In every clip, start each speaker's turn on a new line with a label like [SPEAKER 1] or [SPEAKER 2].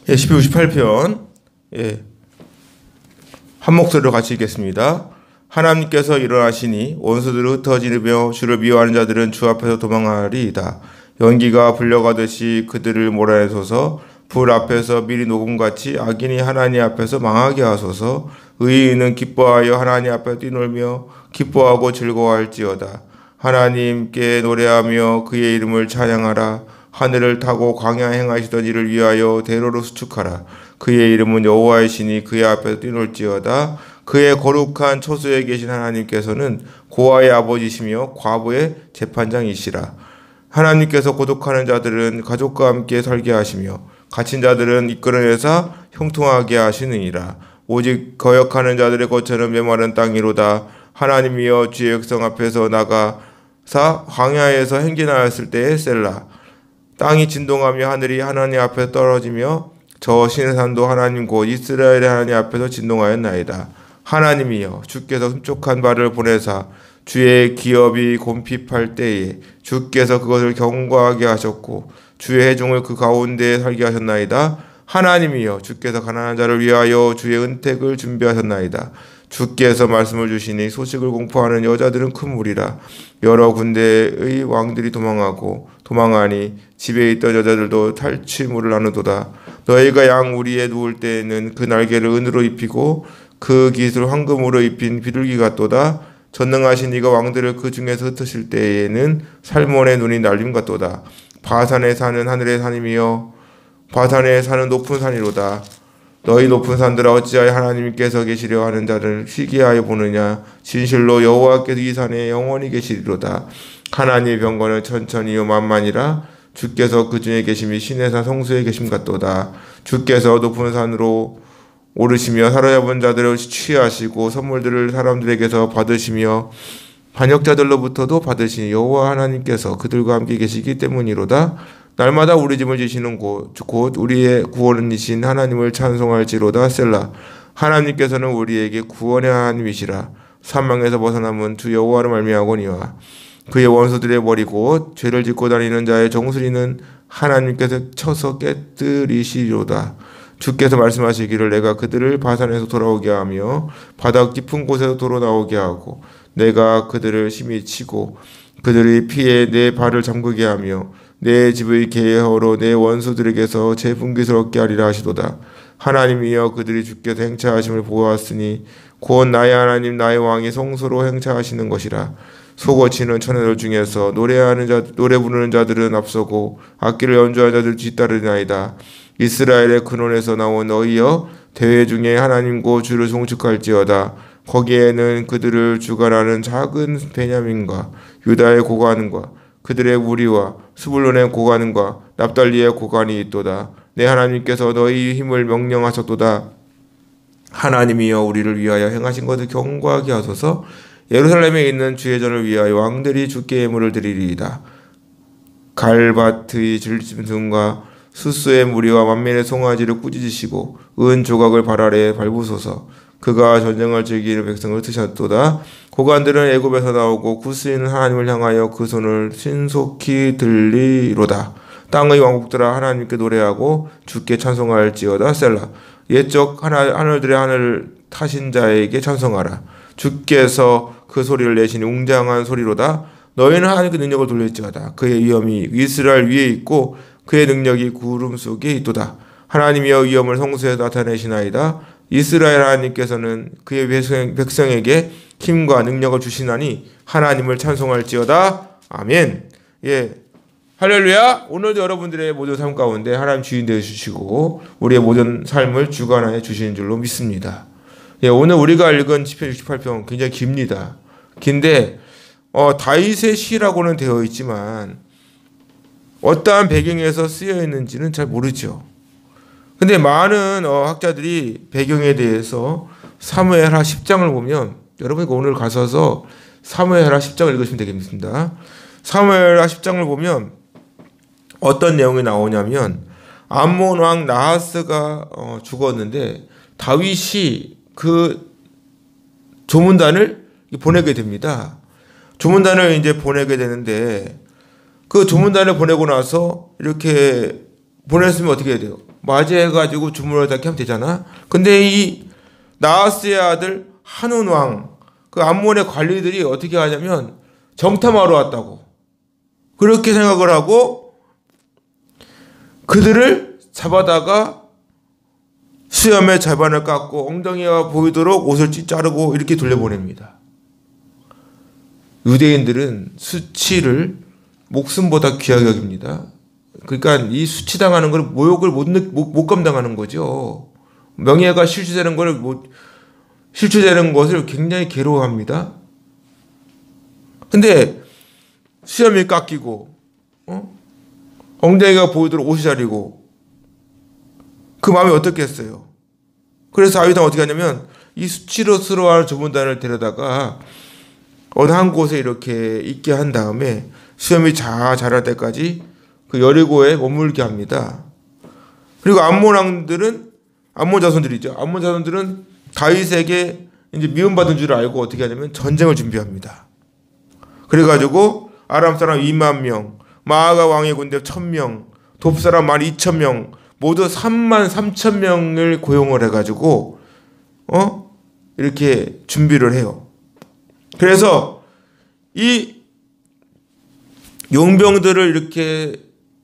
[SPEAKER 1] 예, 12, 68편. 예, 한 목소리로 같이 읽겠습니다. 하나님께서 일어나시니 원수들을 흩어지며 주를 미워하는 자들은 주 앞에서 도망하리이다. 연기가 불려가듯이 그들을 몰아내소서. 불 앞에서 미리 녹음같이 악인이 하나님 앞에서 망하게 하소서. 의인은 기뻐하여 하나님 앞에 뛰놀며 기뻐하고 즐거워할지어다. 하나님께 노래하며 그의 이름을 찬양하라. 하늘을 타고 광야에 행하시던 이를 위하여 대로로 수축하라. 그의 이름은 여호와이시니 그의 앞에서 뛰놀지어다. 그의 거룩한 초소에 계신 하나님께서는 고아의 아버지시며 과부의 재판장이시라. 하나님께서 고독하는 자들은 가족과 함께 살게 하시며 갇힌 자들은 이끌어내사 형통하게 하시느니라. 오직 거역하는 자들의 거처는 메마른 땅이로다. 하나님이여 주의 백성 앞에서 나가사 광야에서 행진하였을 때에 셀라. 땅이 진동하며 하늘이 하나님 앞에 떨어지며 저 시내산도 하나님 곧 이스라엘의 하나님 앞에서 진동하였나이다. 하나님이여 주께서 흡족한 발을 보내사 주의 기업이 곰핍할 때에 주께서 그것을 견고하게 하셨고 주의 회중을 그 가운데에 살게 하셨나이다. 하나님이여 주께서 가난한 자를 위하여 주의 은택을 준비하셨나이다. 주께서 말씀을 주시니 소식을 공포하는 여자들은 큰 무리라. 여러 군대의 왕들이 도망하니 집에 있던 여자들도 탈취물을 나누도다. 너희가 양 우리에 누울 때에는 그 날개를 은으로 입히고 그 깃을 황금으로 입힌 비둘기 같도다. 전능하신 이가 왕들을 그 중에서 흩으실 때에는 살몬의 눈이 날림 같도다. 바산에 사는 하늘의 산이며 바산에 사는 높은 산이로다. 너희 높은 산들아 어찌하여 하나님께서 계시려 하는 자를 희귀하여 보느냐. 진실로 여호와께서 이 산에 영원히 계시리로다. 하나님의 병거는 천천히요 만만이라. 주께서 그 중에 계심이 시내산 성수에 계심 같도다. 주께서 높은 산으로 오르시며 사로잡은 자들을 취하시고 선물들을 사람들에게서 받으시며 반역자들로부터도 받으시니 여호와 하나님께서 그들과 함께 계시기 때문이로다. 날마다 우리 짐을 지시는 곧 우리의 구원이신 하나님을 찬송할지로다. 셀라. 하나님께서는 우리에게 구원의 하나님이시라. 사망에서 벗어남은 주 여호와를 말미암거니와 그의 원수들의 머리 곧 죄를 짓고 다니는 자의 정수리는 하나님께서 쳐서 깨뜨리시리로다. 주께서 말씀하시기를 내가 그들을 바산에서 돌아오게 하며 바닥 깊은 곳에서 도로 나오게 하고 내가 그들을 심히 치고 그들의 피에 내 발을 잠그게 하며 내 집의 계허로 내 원수들에게서 제 분깃을 얻게 하리라 하시도다. 하나님이여 그들이 주께서 행차하심을 보았으니 곧 나의 하나님 나의 왕이 성소로 행차하시는 것이라. 소고치는 처녀들 중에서 노래 부르는 자들은 앞서고 악기를 연주하는 자들 뒤따르나이다. 이스라엘의 근원에서 나온 너희여 대회 중에 하나님과 주를 송축할지어다. 거기에는 그들을 주관하는 작은 베냐민과 유다의 고관과 그들의 무리와 스불론의 고관과 납달리의 고관이 있도다. 내 하나님께서 너희 힘을 명령하셨도다. 하나님이여 우리를 위하여 행하신 것을 경고하게 하소서. 예루살렘에 있는 주의 전을 위하여 왕들이 주께 예물을 드리리이다. 갈밭의 질짐승과 수스의 무리와 만민의 송아지를 꾸짖으시고 은 조각을 발 아래에 밟으소서. 그가 전쟁을 즐기는 백성을 흩으셨도다. 고관들은 애굽에서 나오고 구스인은 하나님을 향하여 그 손을 신속히 들리로다. 땅의 왕국들아 하나님께 노래하고 주께 찬송할지어다. 셀라. 옛적 하늘들의 하늘 타신 자에게 찬송하라. 주께서 그 소리를 내시니 웅장한 소리로다. 너희는 하나님께 능력을 돌릴지어다. 그의 위엄이 이스라엘 위에 있고 그의 능력이 구름 속에 있도다. 하나님이여 위엄을 성소에 나타내시나이다. 이스라엘 하나님께서는 그의 백성에게 힘과 능력을 주시나니 하나님을 찬송할지어다. 아멘. 예, 할렐루야. 오늘도 여러분들의 모든 삶 가운데 하나님 주인 되어 주시고 우리의 모든 삶을 주관하여 주시는 줄로 믿습니다. 예, 오늘 우리가 읽은 시편 68편 굉장히 깁니다. 긴데 다윗의 시라고는 되어 있지만 어떠한 배경에서 쓰여 있는지는 잘 모르죠. 근데 많은 학자들이 배경에 대해서 사무엘하 10장을 보면 여러분이 오늘 가셔서 사무엘하 10장을 읽으시면 되겠습니다. 사무엘하 10장을 보면 어떤 내용이 나오냐면 암몬 왕 나하스가 죽었는데 다윗이 그 조문단을 보내게 됩니다. 조문단을 이제 보내게 되는데 그 조문단을 보내고 나서 이렇게 보냈으면 어떻게 해야 돼요? 맞이해가지고 주문을 이렇게 하면 되잖아. 근데 이 나하스의 아들 한운 왕, 그 암몬의 관리들이 어떻게 하냐면 정탐하러 왔다고 그렇게 생각을 하고 그들을 잡아다가 수염의 절반을 깎고 엉덩이가 보이도록 옷을 자르고 이렇게 돌려보냅니다. 유대인들은 수치를 목숨보다 귀하게 여깁니다. 그러니까 이 수치당하는 걸 모욕을 못 감당하는 거죠. 명예가 실추되는 것을 굉장히 괴로워합니다. 근데 수염이 깎이고 엉덩이가 보이도록 옷이 자리고 그 마음이 어떻겠어요? 그래서 아비당은 어떻게 하냐면 이 수치스러워하는 조문단을 데려다가 어느 한 곳에 이렇게 있게 한 다음에 수염이 자랄 때까지 그 여리고에 머물게 합니다. 그리고 암몬 자손들은 다윗에게 이제 미움받은 줄 알고 어떻게 하냐면 전쟁을 준비합니다. 그래가지고 아람 사람 2만 명, 마아가 왕의 군대 1,000명, 돕 사람 12,000명, 모두 33,000명을 고용을 해가지고 이렇게 준비를 해요. 그래서 이 용병들을 이렇게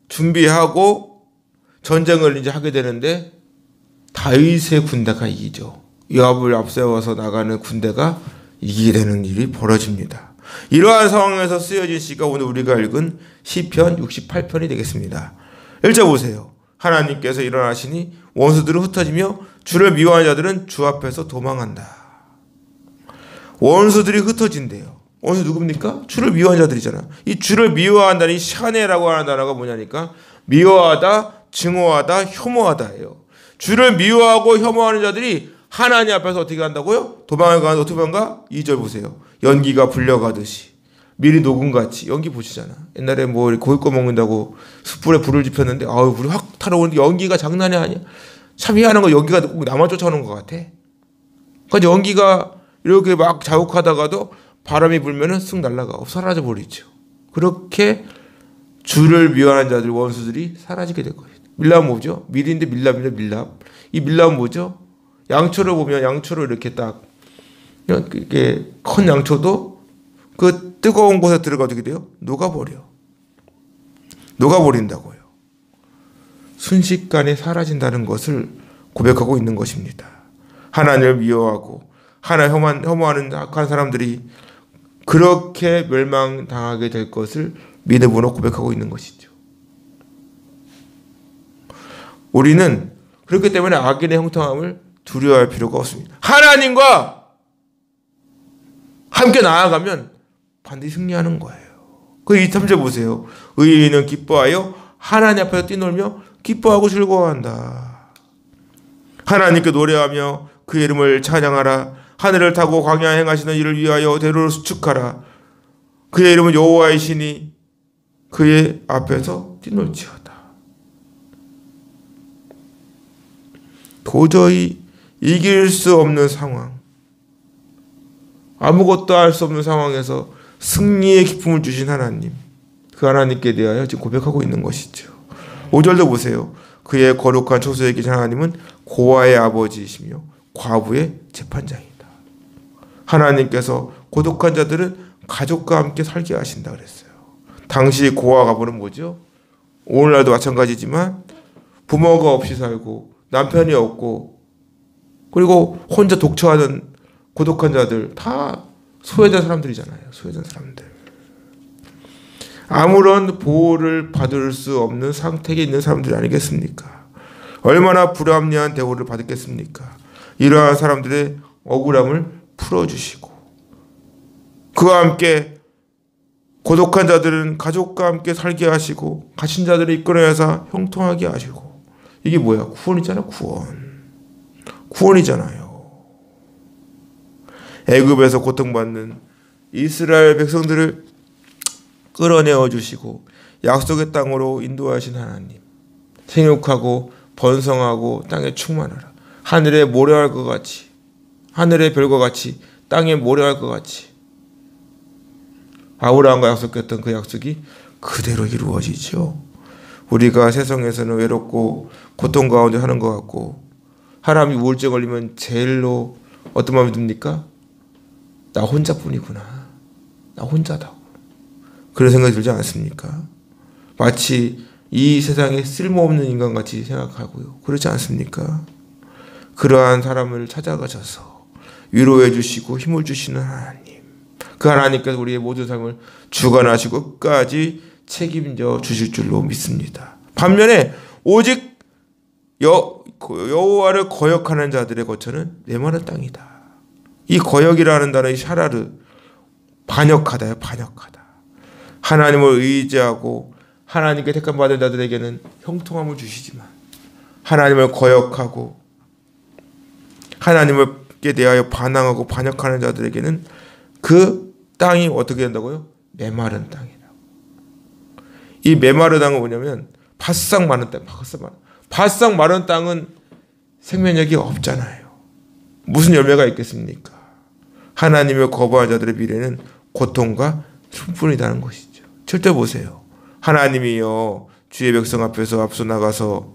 [SPEAKER 1] 준비하고 전쟁을 이제 하게 되는데 다윗의 군대가 이기죠. 요압을 앞세워서 나가는 군대가 이기게 되는 일이 벌어집니다. 이러한 상황에서 쓰여진 시가 오늘 우리가 읽은 시편 68편이 되겠습니다. 1절 보세요. 하나님께서 일어나시니 원수들은 흩어지며 주를 미워하는 자들은 주 앞에서 도망한다. 원수들이 흩어진대요. 원수 누굽니까? 주를 미워하는 자들이잖아. 이 주를 미워한다는 이 샤네라고 하는 단어가 뭐냐니까 미워하다, 증오하다, 혐오하다예요. 주를 미워하고 혐오하는 자들이 하나님 앞에서 어떻게 한다고요? 도망을 가는데 어떻게 도망가? 2절 보세요. 연기가 불려가듯이 미리 녹음같이 연기 보시잖아. 옛날에 뭐 고기 꺼 먹는다고 숯불에 불을 지폈는데 불이 확 타러오는데 연기가 장난이 아니야. 참 희한한 거 연기가 꼭 나만 쫓아오는 것 같아. 그러니까 연기가 이렇게 막 자욱하다가도 바람이 불면은 쓱 날아가 사라져 버리죠. 그렇게 주를 미워하는 자들 원수들이 사라지게 될 거예요. 밀랍은 뭐죠? 밀인데 밀랍인데 밀랍. 이 밀랍은 뭐죠? 양초를 보면 양초를 이렇게 딱 이렇게 큰 양초도 그 뜨거운 곳에 들어가 어떻게 돼요? 녹아버린다고요. 순식간에 사라진다는 것을 고백하고 있는 것입니다. 하나님을 미워하고 하나님 혐오하는 악한 사람들이 그렇게 멸망당하게 될 것을 믿음으로 고백하고 있는 것이죠. 우리는 그렇기 때문에 악인의 형통함을 두려워할 필요가 없습니다. 하나님과 함께 나아가면 반드시 승리하는 거예요. 그 2~3절 보세요. 의인은 기뻐하여 하나님 앞에서 뛰놀며 기뻐하고 즐거워한다. 하나님께 노래하며 그의 이름을 찬양하라. 하늘을 타고 광야에 행하시는 이를 위하여 대로를 수축하라. 그의 이름은 여호와이시니 그의 앞에서 뛰놀지어다. 도저히 이길 수 없는 상황, 아무것도 할 수 없는 상황에서 승리의 기쁨을 주신 하나님, 그 하나님께 대하여 지금 고백하고 있는 것이죠. 5절도 보세요. 그의 거룩한 초소에 계신 하나님은 고아의 아버지이시며 과부의 재판장이다. 하나님께서 고독한 자들은 가족과 함께 살게 하신다 그랬어요. 당시 고아 가부는 뭐죠? 오늘날도 마찬가지지만 부모가 없이 살고 남편이 없고 그리고 혼자 독처하는 고독한 자들 다 소외된 사람들이잖아요. 소외된 사람들. 아무런 보호를 받을 수 없는 상태에 있는 사람들이 아니겠습니까? 얼마나 불합리한 대우를 받겠습니까? 이러한 사람들의 억울함을 풀어주시고 그와 함께 고독한 자들은 가족과 함께 살게 하시고 갇힌 자들을 이끌어내서 형통하게 하시고 이게 뭐야? 구원이잖아. 구원이잖아요. 애굽에서 고통받는 이스라엘 백성들을 끌어내어 주시고 약속의 땅으로 인도하신 하나님, 생육하고 번성하고 땅에 충만하라. 하늘의 모래알 것 같이, 하늘의 별과 같이, 땅에 모래알 것 같이 아브라함과 약속했던 그 약속이 그대로 이루어지죠. 우리가 세상에서는 외롭고 고통 가운데 사는 것 같고 사람이 우울증 걸리면 제일로 어떤 마음이 듭니까? 나 혼자뿐이구나. 나 혼자다. 그런 생각이 들지 않습니까? 마치 이 세상에 쓸모없는 인간같이 생각하고요. 그렇지 않습니까? 그러한 사람을 찾아가셔서 위로해 주시고 힘을 주시는 하나님. 그 하나님께서 우리의 모든 삶을 주관하시고 끝까지 책임져 주실 줄로 믿습니다. 반면에 오직 여호와를 거역하는 자들의 거처는 메마른 땅이다. 이 거역이라는 단어의 샤라르, 반역하다요. 반역하다. 하나님을 의지하고 하나님께 택함받은 자들에게는 형통함을 주시지만 하나님을 거역하고 하나님께 대하여 반항하고 반역하는 자들에게는 그 땅이 어떻게 된다고요? 메마른 땅이라고. 이 메마른 땅은 뭐냐면 바싹 마른 땅. 바싹 마른 땅은 생명력이 없잖아요. 무슨 열매가 있겠습니까? 하나님을 거부한 자들의 미래는 고통과 슬픔이라는 것이죠. 절대 보세요. 하나님이요 주의 백성 앞에서 앞서 나가서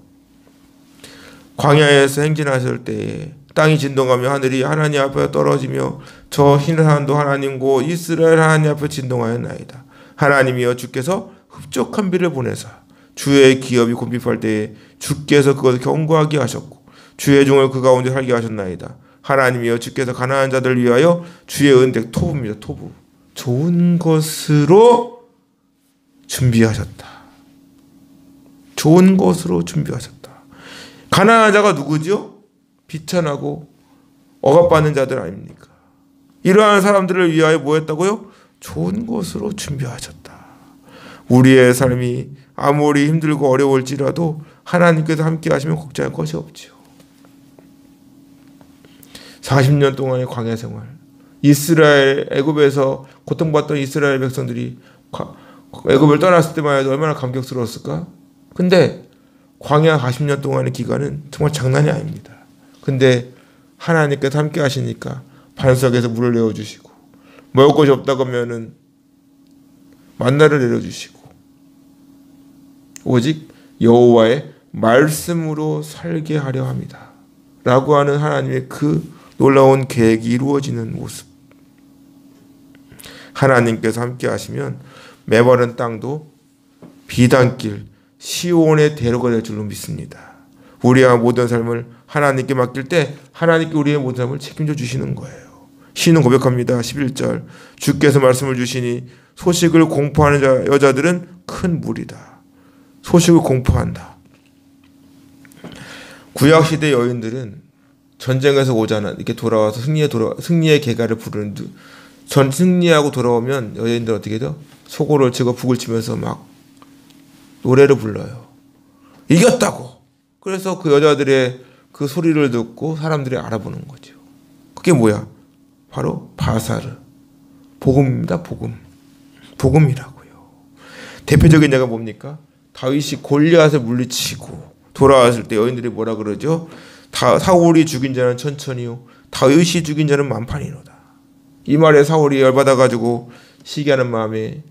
[SPEAKER 1] 광야에서 행진하실 때에 땅이 진동하며 하늘이 하나님 앞에 떨어지며 저 흰산도 하나님고 이스라엘 하나님 앞에 진동하였나이다. 하나님이여 주께서 흡족한 비를 보내사 주의 기업이 곤핍할 때에 주께서 그것을 견고하게 하셨고 주의 종을 그 가운데 살게 하셨나이다. 하나님이여 주께서 가난한 자들을 위하여 주의 은택 토부입니다. 토부. 좋은 것으로 준비하셨다. 좋은 것으로 준비하셨다. 가난한 자가 누구죠? 비천하고 억압받는 자들 아닙니까? 이러한 사람들을 위하여 뭐 했다고요? 좋은 것으로 준비하셨다. 우리의 삶이 아무리 힘들고 어려울지라도 하나님께서 함께 하시면 걱정할 것이 없지요. 40년 동안의 광야 생활, 이스라엘 애굽에서 고통받던 이스라엘 백성들이 애굽을 떠났을 때만 해도 얼마나 감격스러웠을까? 근데 광야 40년 동안의 기간은 정말 장난이 아닙니다. 근데 하나님께서 함께 하시니까 반석에서 물을 내어주시고 먹을 것이 없다고 하면은 만나를 내려주시고 오직 여호와의 말씀으로 살게 하려 합니다. 라고 하는 하나님의 그 놀라운 계획이 이루어지는 모습. 하나님께서 함께 하시면 메마른 땅도 비단길 시온의 대로가 될 줄로 믿습니다. 우리의 모든 삶을 하나님께 맡길 때 하나님께 우리의 모든 삶을 책임져 주시는 거예요. 시는 고백합니다. 11절 주께서 말씀을 주시니 소식을 공포하는 여자들은 큰 무리다. 소식을 공포한다. 구약시대 여인들은 전쟁에서 오잖아. 이렇게 돌아와서 승리의 개가를 부르는 승리하고 돌아오면 여인들 어떻게 해요? 소고를 치고 북을 치면서 막 노래를 불러요. 이겼다고. 그래서 그 여자들의 그 소리를 듣고 사람들이 알아보는 거죠. 그게 뭐야? 바로 바사르. 복음입니다. 복음. 복음이라고요. 대표적인 예가 뭡니까? 다윗이 골리앗을 물리치고 돌아왔을 때 여인들이 뭐라 그러죠? 사울이 죽인 자는 천천히요 다윗이 죽인 자는 만판이로다. 이 말에 사울이 열받아가지고 시기하는 마음에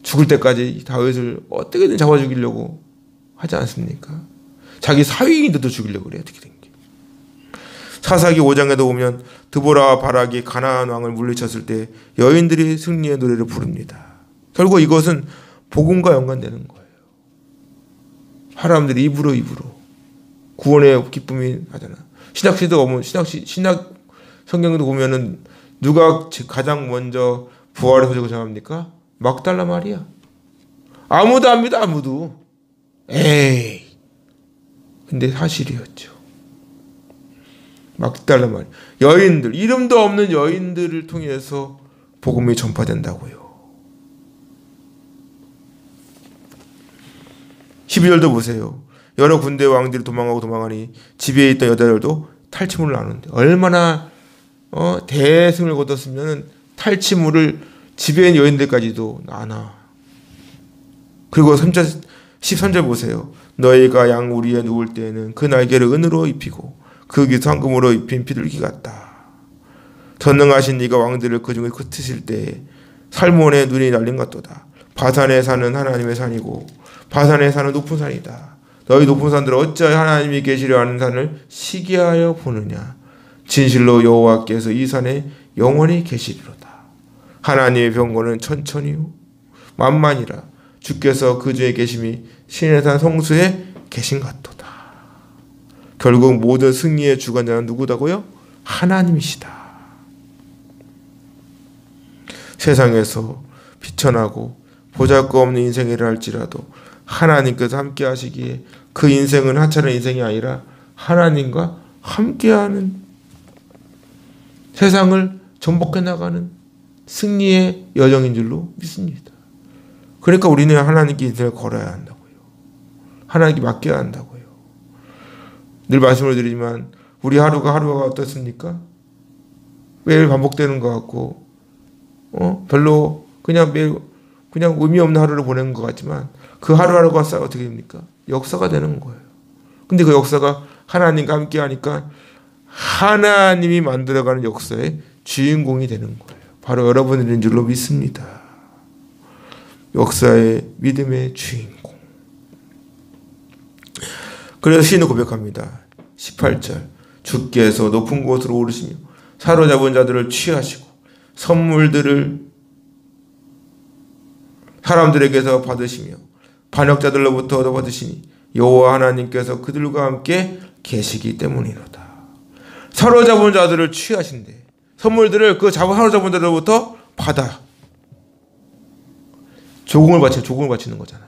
[SPEAKER 1] 죽을 때까지 다윗을 어떻게든 잡아 죽이려고 하지 않습니까? 자기 사위인데도 죽이려고 그래요. 어떻게 된 게. 사사기 5장에도 보면 드보라와 바락이 가나안 왕을 물리쳤을 때 여인들이 승리의 노래를 부릅니다. 결국 이것은 복음과 연관되는 거예요. 사람들이 입으로 구원의 기쁨이 하잖아. 신학시도 보면 신학 성경도 보면은 누가 가장 먼저 부활의 소식을 전합니까? 막달라 마리아. 아무도 안 믿어. 아무도. 에이. 근데 사실이었죠. 막달라 마리아. 여인들, 이름도 없는 여인들을 통해서 복음이 전파된다고요. 12절도 보세요. 여러 군대 왕들이 도망하니 집에 있던 여자들도 탈취물을 나누는데 얼마나 대승을 거뒀으면 탈취물을 집에 있는 여인들까지도 나눠. 그리고 13절 보세요. 너희가 양 우리에 누울 때에는 그 날개를 은으로 입히고 그 귀도 황금으로 입힌 비둘기 같다. 전능하신 이가 왕들을 그 중에 흩으실 때에 살몬의 눈이 날린 것도다. 바산에 사는 하나님의 산이고 바산의 산은 높은 산이다. 너희 높은 산들은 어찌하여 하나님이 계시려 하는 산을 시기하여 보느냐. 진실로 여호와께서 이 산에 영원히 계시리로다. 하나님의 병거는 천천히요 만만이라. 주께서 그 중에 계심이 신의 산 성수에 계신 같도다. 결국 모든 승리의 주관자는 누구다고요? 하나님이시다. 세상에서 비천하고 보잘것없는 인생이라 할지라도 하나님께서 함께 하시기에 그 인생은 하찮은 인생이 아니라 하나님과 함께하는 세상을 전복해 나가는 승리의 여정인 줄로 믿습니다. 그러니까 우리는 하나님께 인생을 걸어야 한다고요. 하나님께 맡겨야 한다고요. 늘 말씀을 드리지만 우리 하루가 어떻습니까? 매일 반복되는 것 같고 별로 그냥 매일 그냥 의미 없는 하루를 보내는 것 같지만 그 하루하루가 어떻게 됩니까? 역사가 되는 거예요. 근데 그 역사가 하나님과 함께 하니까 하나님이 만들어가는 역사의 주인공이 되는 거예요. 바로 여러분들인 줄로 믿습니다. 역사의 믿음의 주인공. 그래서 시인은 고백합니다. 18절 주께서 높은 곳으로 오르시며 사로잡은 자들을 취하시고 선물들을 사람들에게서 받으시며 반역자들로부터 얻어받으시니 여호와 하나님께서 그들과 함께 계시기 때문이로다. 사로잡은 자들을 취하신대. 선물들을 그 사로잡은 자들로부터 받아. 조공을 바치는 거잖아.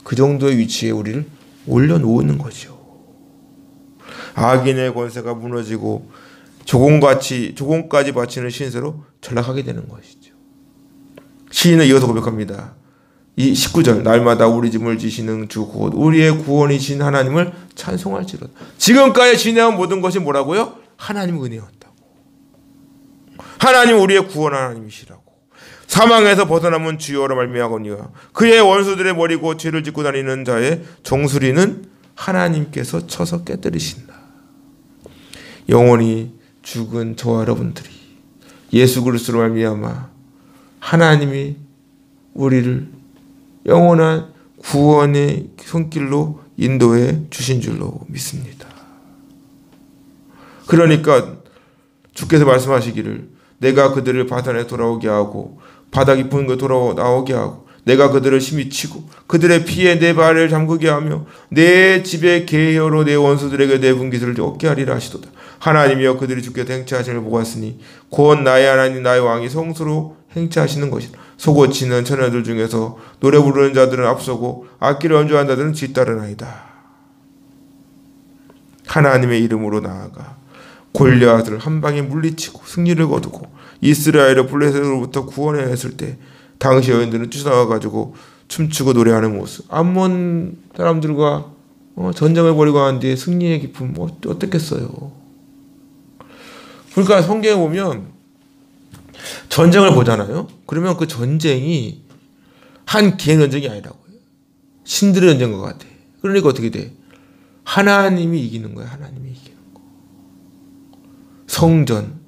[SPEAKER 1] 그 정도의 위치에 우리를 올려놓는 거죠. 악인의 권세가 무너지고 조공까지 바치는 신세로 전락하게 되는 것이죠. 시인은 이어서 고백합니다. 이 19절 날마다 우리 짐을 지시는 주 곧 우리의 구원이신 하나님을 찬송할지로다. 지금까지 지내온 모든 것이 뭐라고요? 하나님의 은혜였다고. 하나님 우리의 구원 하나님이시라고. 사망에서 벗어남은 주여로 말미암거니와 그의 원수들의 머리고 죄를 짓고 다니는 자의 정수리는 하나님께서 쳐서 깨뜨리신다. 영원히 죽은 저와 여러분들이 예수 그리스도로 말미암아 하나님이 우리를 영원한 구원의 손길로 인도해 주신 줄로 믿습니다. 그러니까 주께서 말씀하시기를 내가 그들을 바산에 돌아오게 하고 바다 깊은 곳 나오게 하고 내가 그들을 심히 치고 그들의 피에 내 발을 잠그게 하며 내 집의 계혀로 내 원수들에게 내 분깃을 얻게 하리라 하시도다. 하나님이여 그들이 주께서 행차하심을 보았으니 곧 나의 하나님 나의 왕이 성수로 행차하시는 것이다. 소고치는 처녀들 중에서 노래 부르는 자들은 앞서고 악기를 연주하는 자들은 뒤따르나이다. 하나님의 이름으로 나아가 골리앗을 한 방에 물리치고 승리를 거두고 이스라엘을 블레셋으로부터 구원해냈을 때 당시 여인들은 쫓아나와가지고 춤추고 노래하는 모습. 암몬 사람들과 전쟁을 벌이고 한 뒤에 승리의 기쁨 어떻겠어요. 그러니까 성경에 보면 전쟁을 보잖아요. 그러면 그 전쟁이 한 개인 전쟁이 아니라고요. 신들의 전쟁인 것 같아. 그러니까 어떻게 돼? 하나님이 이기는 거야. 하나님이 이기는 거. 성전,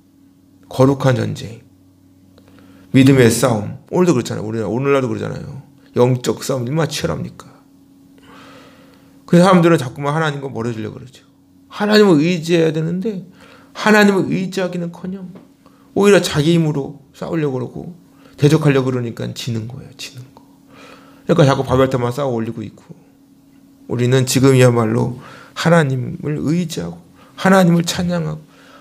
[SPEAKER 1] 거룩한 전쟁, 믿음의 싸움. 오늘도 그렇잖아요. 오늘날도 그러잖아요. 영적 싸움 얼마나 치열합니까? 그 사람들은 자꾸만 하나님과 멀어지려고 그러죠. 하나님을 의지해야 되는데 하나님을 의지하기는커녕 오히려 자기 힘으로 싸우려고 그러고 대적하려고 그러니까 지는 거예요. 지는 거. 그러니까 자꾸 바벨탑만 쌓아 올리고 있고 우리는 지금이야말로 하나님을 의지하고 하나님을 찬양하고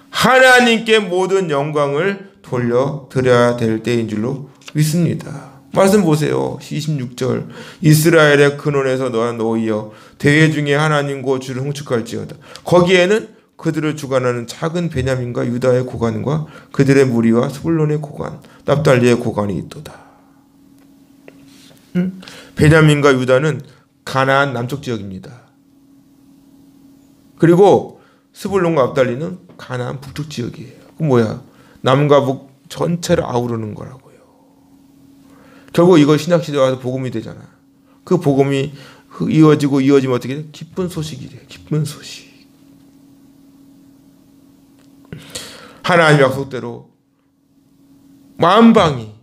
[SPEAKER 1] 하나님께 모든 영광을 돌려드려야 될 때인 줄로 믿습니다. 말씀 보세요. 26절 이스라엘의 근원에서 너희여 대회 중에 하나님과 주를 흥축할지어다. 거기에는 그들을 주관하는 작은 베냐민과 유다의 고관과 그들의 무리와 스불론의 고관 납달리의 고관이 있도다. 베냐민과 유다는 가나안 남쪽 지역입니다. 그리고 스불론과 납달리는 가나안 북쪽 지역이에요. 그 뭐야? 남과 북 전체를 아우르는 거라고요. 결국 이거 신약시대에 와서 복음이 되잖아. 그 복음이 이어지면 어떻게 돼? 기쁜 소식이래요. 기쁜 소식. 하나님 약속대로 만방이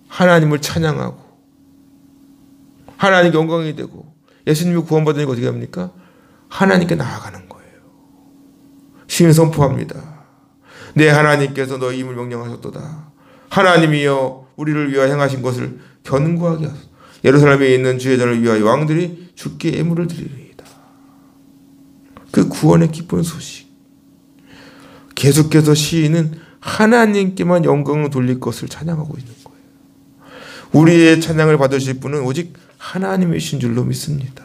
[SPEAKER 1] 하나님을 찬양하고 하나님께 영광이 되고 예수님이 구원받으니까 어떻게 합니까? 하나님께 나아가는 거예요. 시인 선포합니다. 내 하나님께서 너희 힘을 명령하셨도다. 하나님이여 우리를 위하여 행하신 것을 견고하게 하소서. 예루살렘에 있는 주의 전을 위하여 왕들이 주께 예물을 드리리이다. 그 구원의 기쁜 소식. 계속해서 시인은 하나님께만 영광을 돌릴 것을 찬양하고 있는 거예요. 우리의 찬양을 받으실 분은 오직 하나님이신 줄로 믿습니다.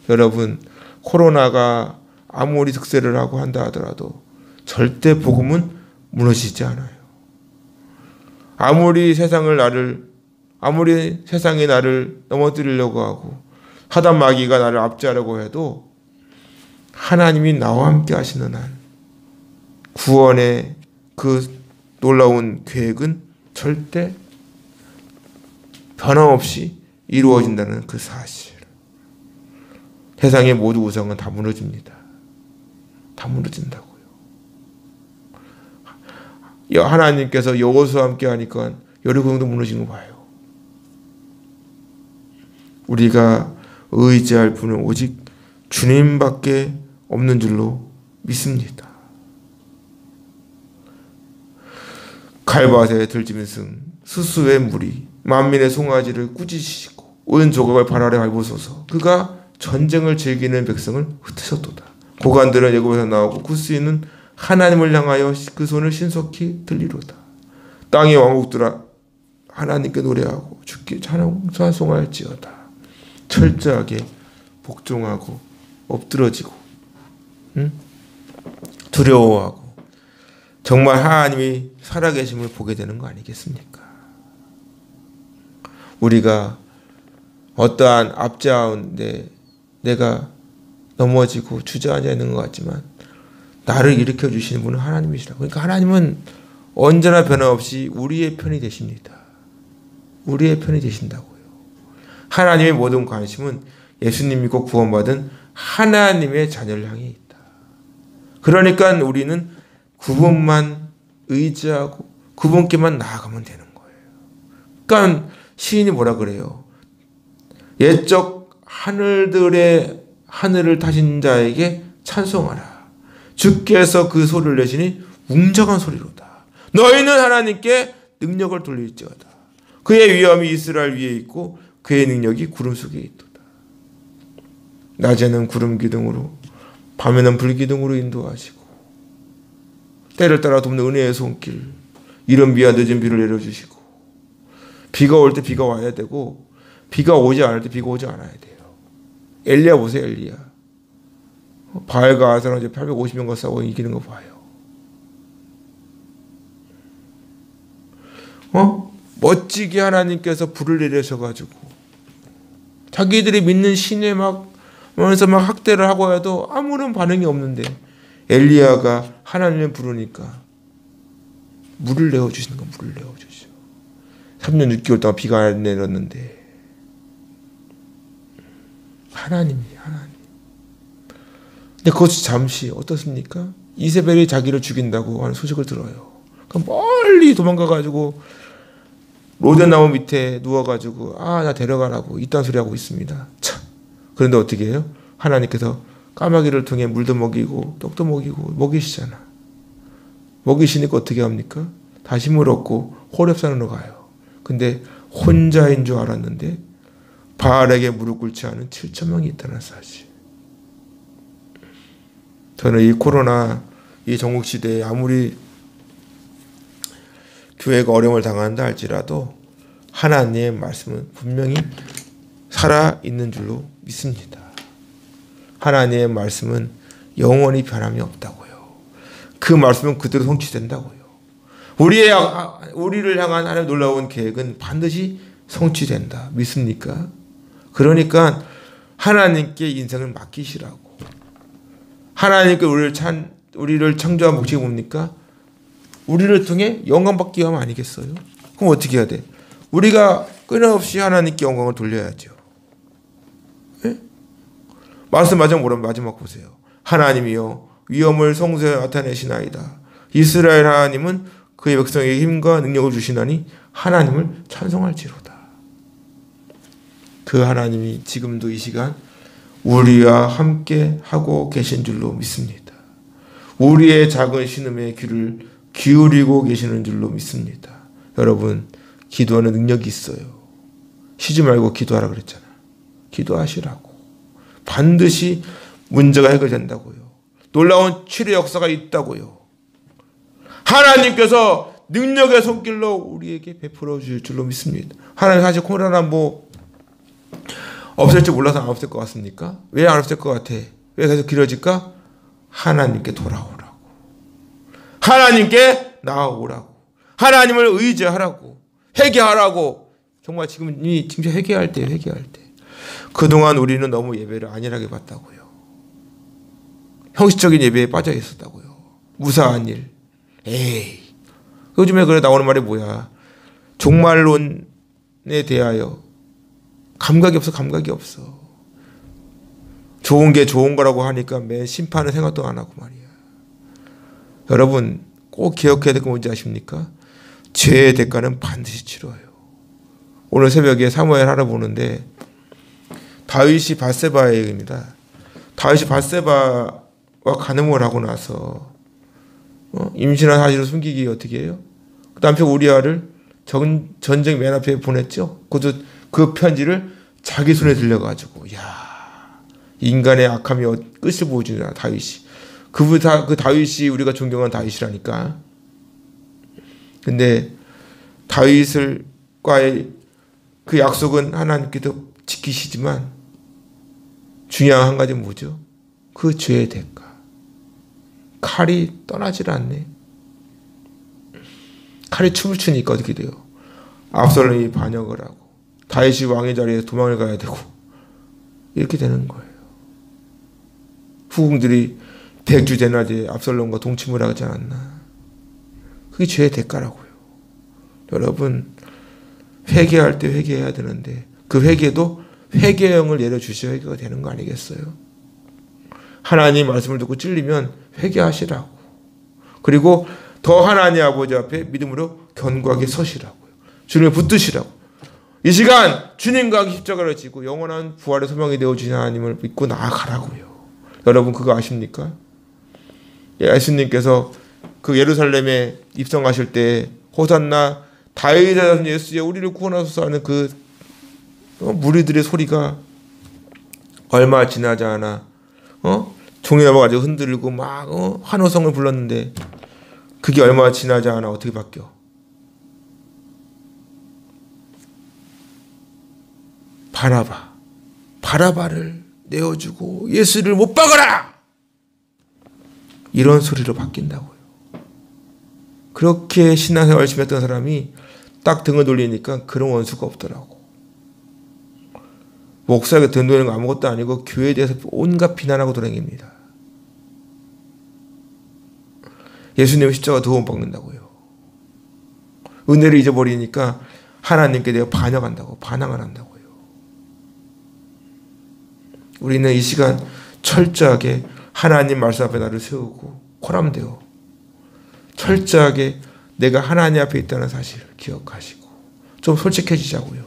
[SPEAKER 1] 여러분, 코로나가 아무리 득세를 하고 한다 하더라도 절대 복음은 무너지지 않아요. 아무리 세상이 나를 넘어뜨리려고 하고 하단 마귀가 나를 압제하려고 해도 하나님이 나와 함께 하시는 한 구원의 그 놀라운 계획은 절대 변함없이 이루어진다는 그 사실. 세상의 모든 우상은 다 무너집니다. 다 무너진다고요. 하나님께서 여호수아와 함께 하니까 여리고성도 무너지는 거 봐요. 우리가 의지할 분은 오직 주님밖에 없는 줄로 믿습니다. 갈밭에 들짐승 스스의 무리 만민의 송아지를 꾸짖으시고 온 조각을 발 아래 밟으소서. 그가 전쟁을 즐기는 백성을 흩으셨도다. 고관들은 애굽에서 나오고 구스인은 하나님을 향하여 그 손을 신속히 들리로다. 땅의 왕국들아 하나님께 노래하고 주께 찬송할지어다. 철저하게 복종하고 엎드러지고 두려워하고 정말 하나님이 살아계심을 보게 되는 거 아니겠습니까? 우리가 어떠한 압제하운데 내가 넘어지고 주저앉아 있는 것 같지만 나를 일으켜 주시는 분은 하나님이시라. 그러니까 하나님은 언제나 변함없이 우리의 편이 되십니다. 우리의 편이 되신다고요. 하나님의 모든 관심은 예수님 믿고 구원받은 하나님의 자녀를 향해 있다. 그러니까 우리는 그분만 의지하고 그분께만 나아가면 되는 거예요. 그러니까 시인이 뭐라 그래요? 옛적 하늘들의 하늘을 타신 자에게 찬송하라. 주께서 그 소리를 내시니 웅장한 소리로다. 너희는 하나님께 능력을 돌릴지어다. 그의 위엄이 이스라엘 위에 있고 그의 능력이 구름 속에 있도다. 낮에는 구름 기둥으로 밤에는 불 기둥으로 인도하시고 때를 따라 돕는 은혜의 손길, 이른 비와 늦은 비를 내려주시고 비가 올 때 비가 와야 되고 비가 오지 않을 때 비가 오지 않아야 돼요. 엘리야 보세요. 엘리야. 바알과 아사랑 850명과 싸워 이기는 거 봐요. 멋지게 하나님께서 불을 내리셔가지고 자기들이 믿는 신에 막 학대를 하고 해도 아무런 반응이 없는데 엘리야가 하나님을 부르니까 물을 내어주시는 거 물을 내어주죠. 3년 6개월 동안 비가 안 내렸는데 하나님. 근데 그것이 잠시 어떻습니까? 이세벨이 자기를 죽인다고 하는 소식을 들어요. 그럼 멀리 도망가가지고 로데나무 밑에 누워가지고 나 데려가라고 이딴 소리 하고 있습니다. 참. 그런데 어떻게 해요? 하나님께서 까마귀를 통해 물도 먹이고 떡도 먹이고 먹이시잖아. 먹이시니까 어떻게 합니까? 다시 물 얻고 호렙산으로 가요. 근데 혼자인 줄 알았는데 바알에게 무릎 꿇지 않은 7,000명이 있다는 사실. 저는 이 코로나 이 전국시대에 아무리 교회가 어려움을 당한다 할지라도 하나님의 말씀은 분명히 살아있는 줄로 믿습니다. 하나님의 말씀은 영원히 변함이 없다고요. 그 말씀은 그대로 성취된다고요. 우리를 향한 하나님의 놀라운 계획은 반드시 성취된다. 믿습니까? 그러니까 하나님께 인생을 맡기시라고. 하나님께 우리를 창조한 목적이 뭡니까? 우리를 통해 영광받기 위함 아니겠어요? 그럼 어떻게 해야 돼? 우리가 끊임없이 하나님께 영광을 돌려야죠. 예? 말씀 마지막 보세요. 하나님이여 위엄을 성소에 나타내시나이다. 이스라엘 하나님은 그의 백성에게 힘과 능력을 주시나니 하나님을 찬송할지로다. 그 하나님이 지금도 이 시간 우리와 함께 하고 계신 줄로 믿습니다. 우리의 작은 신음에 귀를 기울이고 계시는 줄로 믿습니다. 여러분, 기도하는 능력이 있어요. 쉬지 말고 기도하라 그랬잖아. 기도하시라고. 반드시 문제가 해결된다고요. 놀라운 치료 역사가 있다고요. 하나님께서 능력의 손길로 우리에게 베풀어 주실 줄로 믿습니다. 하나님 사실 코로나 없을지 몰라서 안 없을 것 같습니까? 왜 안 없을 것 같아? 왜 계속 길어질까? 하나님께 돌아오라고. 하나님께 나아오라고. 하나님을 의지하라고. 회개하라고. 정말 지금 회개할 때, 회개할 때. 그동안 우리는 너무 예배를 안일하게 봤다고요. 형식적인 예배에 빠져 있었다고요. 무사한 일. 에이. 요즘에 그래 나오는 말이 뭐야. 종말론에 대하여 감각이 없어. 좋은 게 좋은 거라고 하니까 매 심판은 생각도 안 하고 말이야. 여러분 꼭 기억해야 될 거 뭔지 아십니까? 죄의 대가는 반드시 치러요. 오늘 새벽에 사무엘 알아보는데 다윗이 밧세바의 얘기입니다. 다윗이 밧세바와 간음을 하고 나서 임신한 사실을 숨기기 어떻게 해요? 남편 우리아를 전쟁 맨 앞에 보냈죠. 그것도 그 편지를 자기 손에 들려가지고, 야, 인간의 악함이 끝을 보여주냐 다윗이. 그 다윗이 우리가 존경한 다윗이라니까. 근데 다윗과의 그 약속은 하나님께도 지키시지만 중요한 한 가지는 뭐죠? 그 죄의 대가. 칼이 떠나질 않네. 칼이 춤을 추니까 어떻게 돼요? 압살롬이 반역을 하고 다윗이 왕의 자리에 도망을 가야 되고 이렇게 되는 거예요. 후궁들이 백주대낮에 압살롬과 동침을 하지 않았나. 그게 죄의 대가라고요. 여러분 회개할 때 회개해야 되는데 그 회개도 회개형을 내려주셔야 회개가 되는 거 아니겠어요? 하나님 말씀을 듣고 찔리면 회개하시라고. 그리고 더 하나님 아버지 앞에 믿음으로 견고하게 서시라고요. 주님을 붙드시라고. 이 시간 주님과 십자가를 지고 영원한 부활의 소망이 되어주신 하나님을 믿고 나아가라고요. 여러분 그거 아십니까? 예수님께서 그 예루살렘에 입성하실 때 호산나 다윗의 자손 예수여 우리를 구원하소서 하는 그 무리들의 소리가 얼마 지나지 않아 종이 넘어가지고 흔들고 막 환호성을 불렀는데 그게 얼마 지나지 않아 어떻게 바뀌어? 바라바를 내어주고 예수를 못 박아라! 이런 소리로 바뀐다고요. 그렇게 신앙생활 열심히 했던 사람이 딱 등을 돌리니까 그런 원수가 없더라고. 목사에게 등 돌리는 거 아무것도 아니고 교회에 대해서 온갖 비난하고 돌아다닙니다. 예수님 십자가 더 못 박는다고요. 은혜를 잊어버리니까 하나님께 내가 반항을 한다고요. 우리는 이 시간 철저하게 하나님 말씀 앞에 나를 세우고 코람되어 철저하게 내가 하나님 앞에 있다는 사실을 기억하시고 좀 솔직해지자고요.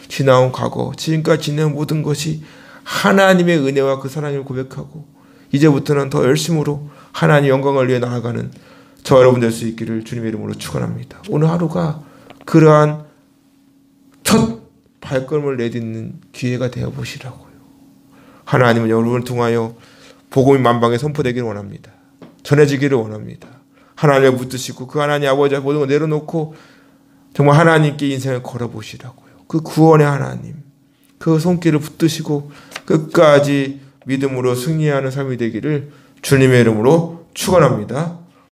[SPEAKER 1] 지나온 과거, 지금까지 지낸 모든 것이 하나님의 은혜와 그 사랑을 고백하고 이제부터는 더 열심으로 하나님 영광을 위해 나아가는 저 여러분 될 수 있기를 주님의 이름으로 축원합니다. 오늘 하루가 그러한 첫 발걸음을 내딛는 기회가 되어 보시라고요. 하나님은 여러분을 통하여 복음이 만방에 선포되기를 원합니다. 전해지기를 원합니다. 하나님을 붙드시고 그 하나님 아버지 모든 걸 내려놓고 정말 하나님께 인생을 걸어보시라고요. 그 구원의 하나님, 그 손길을 붙드시고 끝까지 믿음으로 승리하는 삶이 되기를 주님의 이름으로 축원합니다.